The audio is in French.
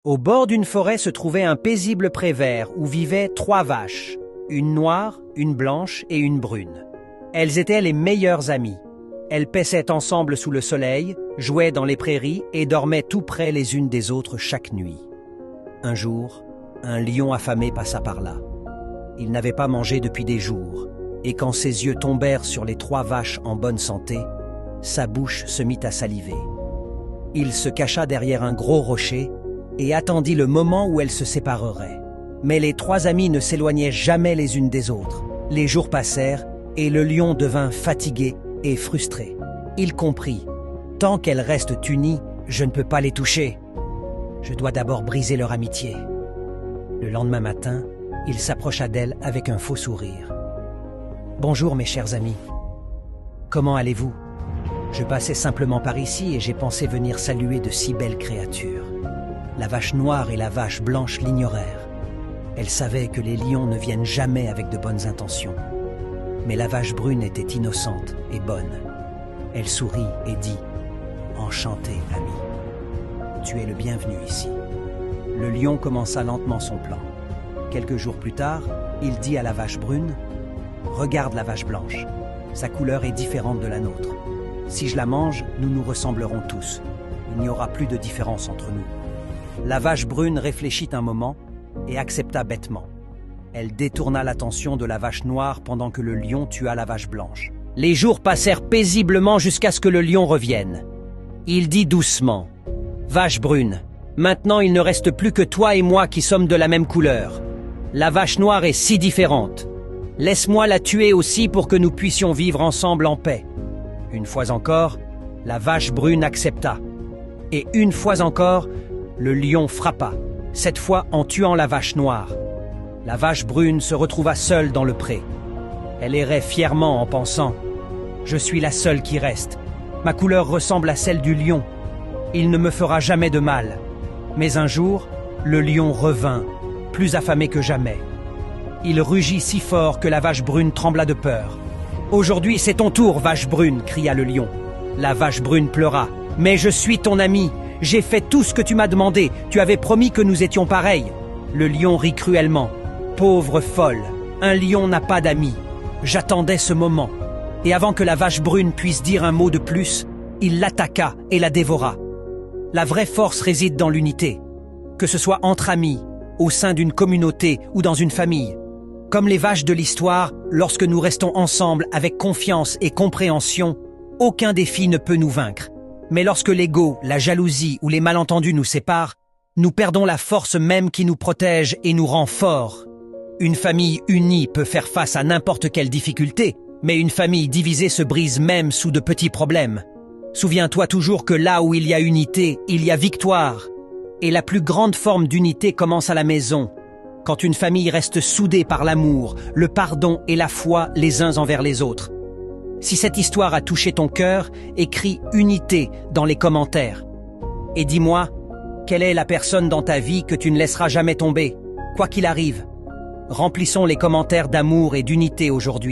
Au bord d'une forêt se trouvait un paisible pré vert où vivaient 3 vaches, une noire, une blanche et une brune. Elles étaient les meilleures amies. Elles paissaient ensemble sous le soleil, jouaient dans les prairies et dormaient tout près les unes des autres chaque nuit. Un jour, un lion affamé passa par là. Il n'avait pas mangé depuis des jours, et quand ses yeux tombèrent sur les 3 vaches en bonne santé, sa bouche se mit à saliver. Il se cacha derrière un gros rocher et attendit le moment où elles se sépareraient. Mais les 3 amies ne s'éloignaient jamais les unes des autres. Les jours passèrent et le lion devint fatigué et frustré. Il comprit, tant qu'elles restent unies, je ne peux pas les toucher. Je dois d'abord briser leur amitié. Le lendemain matin, il s'approcha d'elles avec un faux sourire. « Bonjour mes chers amis. Comment allez-vous? Je passais simplement par ici et j'ai pensé venir saluer de si belles créatures. » La vache noire et la vache blanche l'ignorèrent. Elles savaient que les lions ne viennent jamais avec de bonnes intentions. Mais la vache brune était innocente et bonne. Elle sourit et dit « Enchanté, ami. Tu es le bienvenu ici. » Le lion commença lentement son plan. Quelques jours plus tard, il dit à la vache brune « Regarde la vache blanche. Sa couleur est différente de la nôtre. Si je la mange, nous nous ressemblerons tous. Il n'y aura plus de différence entre nous. » La vache brune réfléchit un moment et accepta bêtement. Elle détourna l'attention de la vache noire pendant que le lion tua la vache blanche. Les jours passèrent paisiblement jusqu'à ce que le lion revienne. Il dit doucement « Vache brune, maintenant il ne reste plus que toi et moi qui sommes de la même couleur. La vache noire est si différente. Laisse-moi la tuer aussi pour que nous puissions vivre ensemble en paix. » Une fois encore, la vache brune accepta. Et une fois encore, le lion frappa, cette fois en tuant la vache noire. La vache brune se retrouva seule dans le pré. Elle errait fièrement en pensant « Je suis la seule qui reste. Ma couleur ressemble à celle du lion. Il ne me fera jamais de mal. » Mais un jour, le lion revint, plus affamé que jamais. Il rugit si fort que la vache brune trembla de peur. « Aujourd'hui, c'est ton tour, vache brune !» cria le lion. La vache brune pleura. « Mais je suis ton ami. J'ai fait tout ce que tu m'as demandé. Tu avais promis que nous étions pareils. » Le lion rit cruellement. « Pauvre folle, un lion n'a pas d'amis. J'attendais ce moment. » Et avant que la vache brune puisse dire un mot de plus, il l'attaqua et la dévora. La vraie force réside dans l'unité, que ce soit entre amis, au sein d'une communauté ou dans une famille. Comme les vaches de l'histoire, lorsque nous restons ensemble avec confiance et compréhension, aucun défi ne peut nous vaincre. Mais lorsque l'ego, la jalousie ou les malentendus nous séparent, nous perdons la force même qui nous protège et nous rend forts. Une famille unie peut faire face à n'importe quelle difficulté, mais une famille divisée se brise même sous de petits problèmes. Souviens-toi toujours que là où il y a unité, il y a victoire. Et la plus grande forme d'unité commence à la maison, quand une famille reste soudée par l'amour, le pardon et la foi les uns envers les autres. Si cette histoire a touché ton cœur, écris « unité » dans les commentaires. Et dis-moi, quelle est la personne dans ta vie que tu ne laisseras jamais tomber, quoi qu'il arrive? Remplissons les commentaires d'amour et d'unité aujourd'hui.